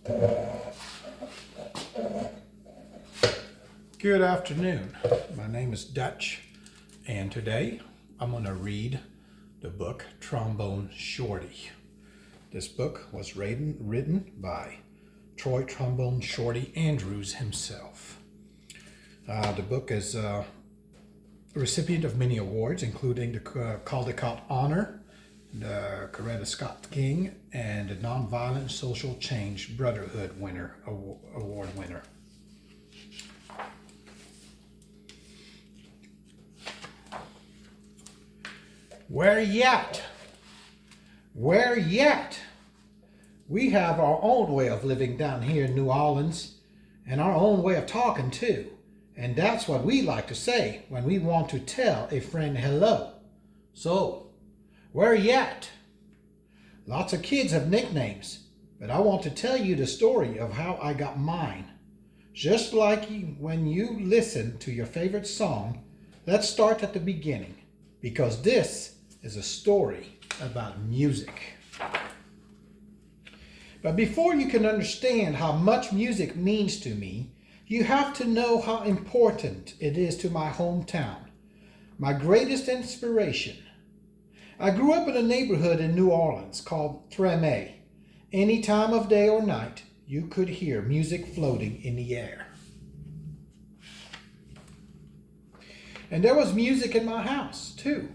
Good afternoon. My name is Dutch, and today I'm going to read the book Trombone Shorty. This book was written by Trombone Shorty Andrews himself. The book is a recipient of many awards, including the Caldecott Honor, the Coretta Scott King, and the Nonviolent Social Change Brotherhood Award winner. Where yet? Where yet? We have our own way of living down here in New Orleans, and our own way of talking too. And that's what we like to say when we want to tell a friend hello. So, where yet? Lots of kids have nicknames, but I want to tell you the story of how I got mine. Just like when you listen to your favorite song, let's start at the beginning, because this is a story about music. But before you can understand how much music means to me, you have to know how important it is to my hometown, my greatest inspiration. I grew up in a neighborhood in New Orleans called Trombone. Any time of day or night, you could hear music floating in the air. And there was music in my house, too.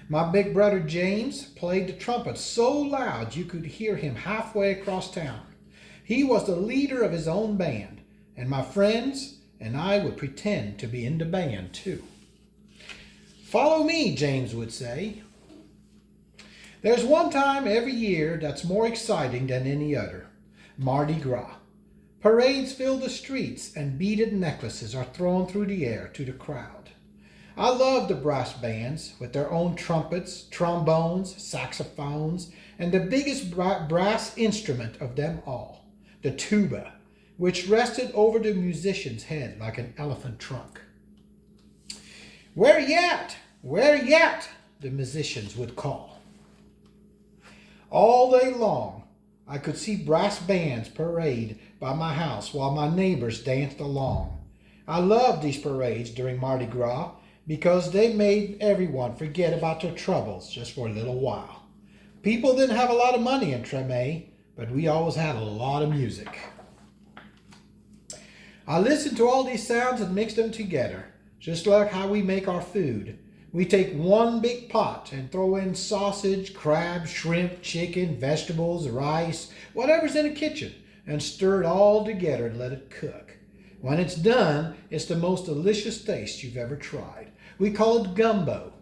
My big brother James played the trumpet so loud you could hear him halfway across town. He was the leader of his own band, and my friends and I would pretend to be in the band too. Follow me, James would say. There's one time every year that's more exciting than any other: Mardi Gras. Parades fill the streets and beaded necklaces are thrown through the air to the crowd. I love the brass bands with their own trumpets, trombones, saxophones, and the biggest brass instrument of them all, the tuba, which rested over the musician's head like an elephant trunk. Where yet? Where yet? The musicians would call. All day long, I could see brass bands parade by my house while my neighbors danced along. I loved these parades during Mardi Gras because they made everyone forget about their troubles just for a little while. People didn't have a lot of money in Trombone, but we always had a lot of music. I listened to all these sounds and mixed them together, just like how we make our food. We take one big pot and throw in sausage, crab, shrimp, chicken, vegetables, rice, whatever's in the kitchen, and stir it all together and let it cook. When it's done, it's the most delicious taste you've ever tried. We call it gumbo,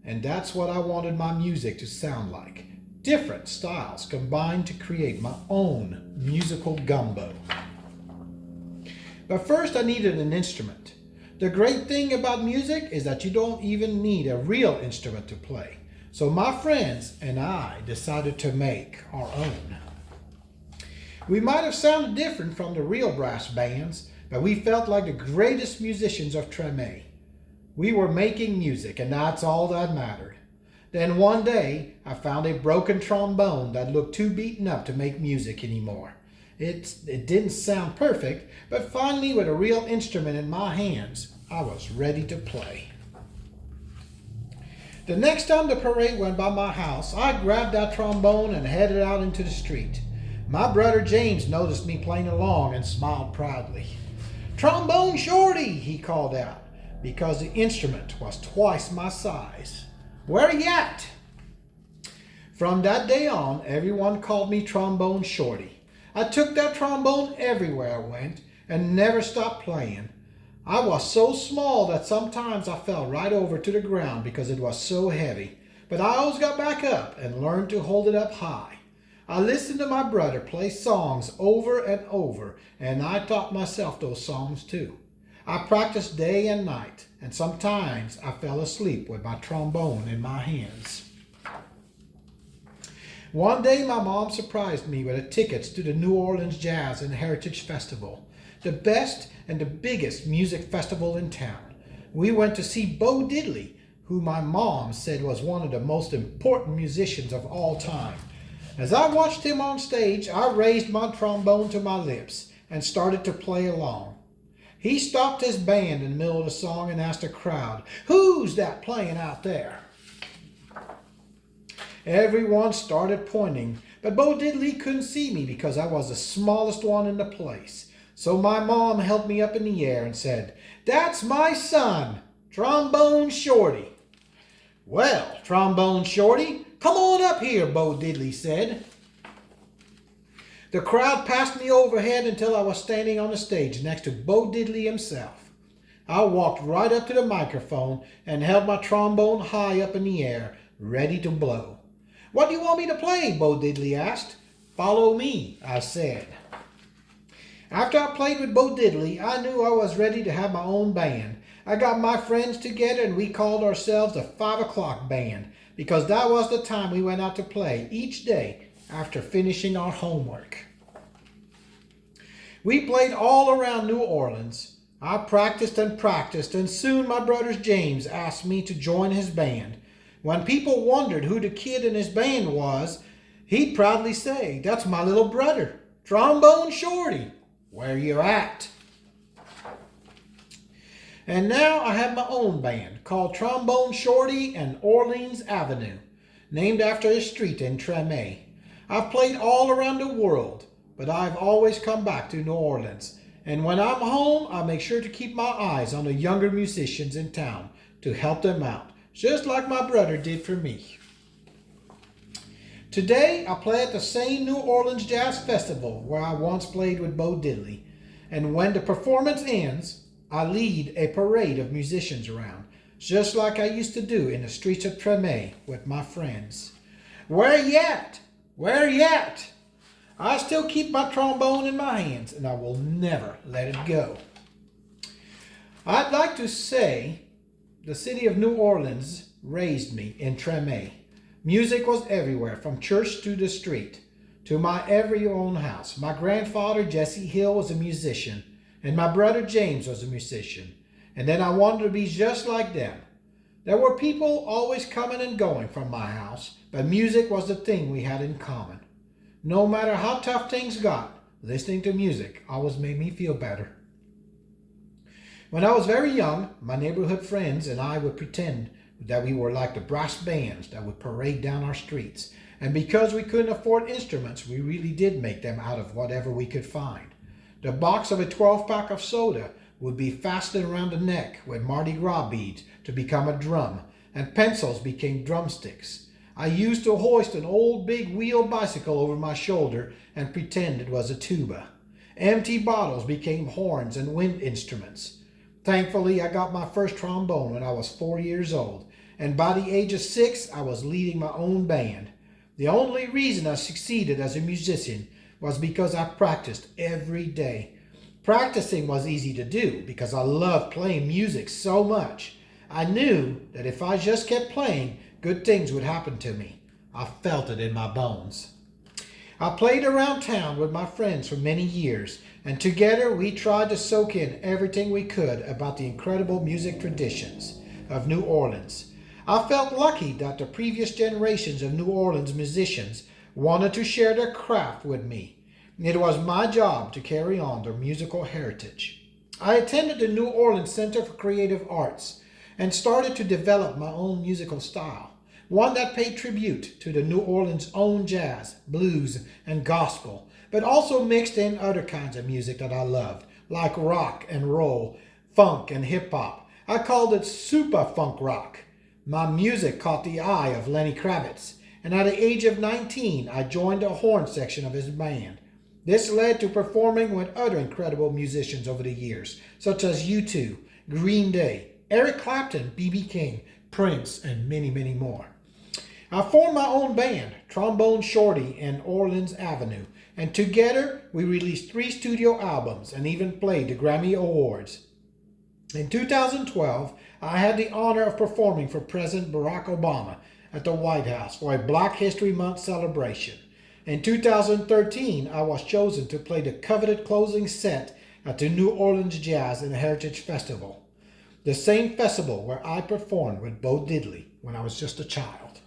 and that's what I wanted my music to sound like. Different styles combined to create my own musical gumbo. But first I needed an instrument. The great thing about music is that you don't even need a real instrument to play. So my friends and I decided to make our own. We might have sounded different from the real brass bands, but we felt like the greatest musicians of Trombone. We were making music, and that's all that mattered. Then one day, I found a broken trombone that looked too beaten up to make music anymore. It didn't sound perfect, but finally, with a real instrument in my hands, I was ready to play. The next time the parade went by my house, I grabbed that trombone and headed out into the street. My brother James noticed me playing along and smiled proudly. "Trombone Shorty," he called out, because the instrument was twice my size. Where yet? From that day on, everyone called me Trombone Shorty. I took that trombone everywhere I went and never stopped playing. I was so small that sometimes I fell right over to the ground because it was so heavy, but I always got back up and learned to hold it up high. I listened to my brother play songs over and over, and I taught myself those songs too. I practiced day and night, and sometimes I fell asleep with my trombone in my hands. One day my mom surprised me with tickets to the New Orleans Jazz and Heritage Festival, the best and the biggest music festival in town. We went to see Bo Diddley, who my mom said was one of the most important musicians of all time. As I watched him on stage, I raised my trombone to my lips and started to play along. He stopped his band in the middle of the song and asked the crowd, "Who's that playing out there?" Everyone started pointing, but Bo Diddley couldn't see me because I was the smallest one in the place. So my mom held me up in the air and said, "That's my son, Trombone Shorty." "Well, Trombone Shorty, come on up here," Bo Diddley said. The crowd passed me overhead until I was standing on the stage next to Bo Diddley himself. I walked right up to the microphone and held my trombone high up in the air, ready to blow. "What do you want me to play?" Bo Diddley asked. "Follow me," I said. After I played with Bo Diddley, I knew I was ready to have my own band. I got my friends together and we called ourselves the 5 o'clock band because that was the time we went out to play each day after finishing our homework. We played all around New Orleans. I practiced and soon my brother James asked me to join his band. When people wondered who the kid in his band was, he'd proudly say, "That's my little brother, Trombone Shorty. Where you at?" And now I have my own band called Trombone Shorty and Orleans Avenue, named after a street in Treme. I've played all around the world, but I've always come back to New Orleans. And when I'm home, I make sure to keep my eyes on the younger musicians in town to help them out, just like my brother did for me. Today, I play at the same New Orleans Jazz Festival where I once played with Bo Diddley. And when the performance ends, I lead a parade of musicians around, just like I used to do in the streets of Treme with my friends. Where yet? Where yet? I still keep my trombone in my hands, and I will never let it go. I'd like to say the city of New Orleans raised me in Treme. Music was everywhere, from church to the street, to my every own house. My grandfather, Jesse Hill, was a musician, and my brother James was a musician. And then I wanted to be just like them. There were people always coming and going from my house, but music was the thing we had in common. No matter how tough things got, listening to music always made me feel better. When I was very young, my neighborhood friends and I would pretend that we were like the brass bands that would parade down our streets. And because we couldn't afford instruments, we really did make them out of whatever we could find. The box of a 12-pack of soda would be fastened around the neck with Mardi Gras beads to become a drum, and pencils became drumsticks. I used to hoist an old big wheel bicycle over my shoulder and pretend it was a tuba. Empty bottles became horns and wind instruments. Thankfully, I got my first trombone when I was 4 years old, and by the age of 6, I was leading my own band. The only reason I succeeded as a musician was because I practiced every day. Practicing was easy to do because I loved playing music so much. I knew that if I just kept playing, good things would happen to me. I felt it in my bones. I played around town with my friends for many years, and together we tried to soak in everything we could about the incredible music traditions of New Orleans. I felt lucky that the previous generations of New Orleans musicians wanted to share their craft with me. It was my job to carry on their musical heritage. I attended the New Orleans Center for Creative Arts and started to develop my own musical style, one that paid tribute to the New Orleans' own jazz, blues, and gospel, but also mixed in other kinds of music that I loved, like rock and roll, funk and hip-hop. I called it super funk rock. My music caught the eye of Lenny Kravitz, and at the age of 19, I joined the horn section of his band. This led to performing with other incredible musicians over the years, such as U2, Green Day, Eric Clapton, B.B. King, Prince, and many, many more. I formed my own band, Trombone Charlie and Orleans Avenue, and together we released 3 studio albums and even played the Grammy Awards. In 2012, I had the honor of performing for President Barack Obama at the White House for a Black History Month celebration. In 2013, I was chosen to play the coveted closing set at the New Orleans Jazz and Heritage Festival, the same festival where I performed with Bo Diddley when I was just a child.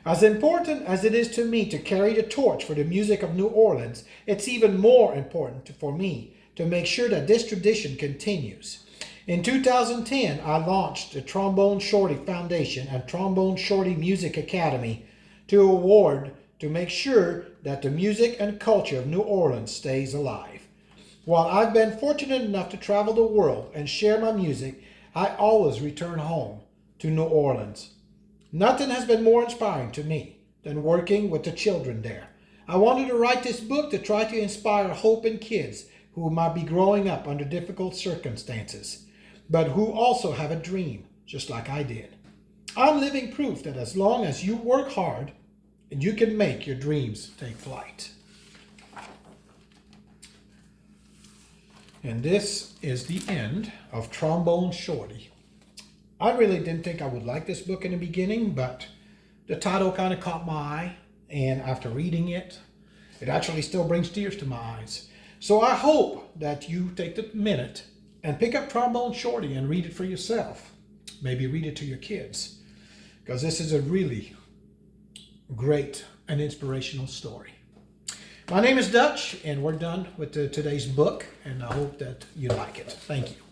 As important as it is to me to carry the torch for the music of New Orleans, it's even more important for me to make sure that this tradition continues. In 2010, I launched the Trombone Charlie Foundation and Trombone Charlie Music Academy to make sure that the music and culture of New Orleans stays alive. While I've been fortunate enough to travel the world and share my music, I always return home to New Orleans. Nothing has been more inspiring to me than working with the children there. I wanted to write this book to try to inspire hope in kids who might be growing up under difficult circumstances, but who also have a dream, just like I did. I'm living proof that as long as you work hard, you can make your dreams take flight. And this is the end of Trombone Charlie. I really didn't think I would like this book in the beginning, but the title kind of caught my eye, and after reading it, it actually still brings tears to my eyes. So I hope that you take the minute and pick up Trombone Charlie and read it for yourself. Maybe read it to your kids, because this is a really great and inspirational story. My name is Dutch, and we're done with today's book, and I hope that you like it. Thank you.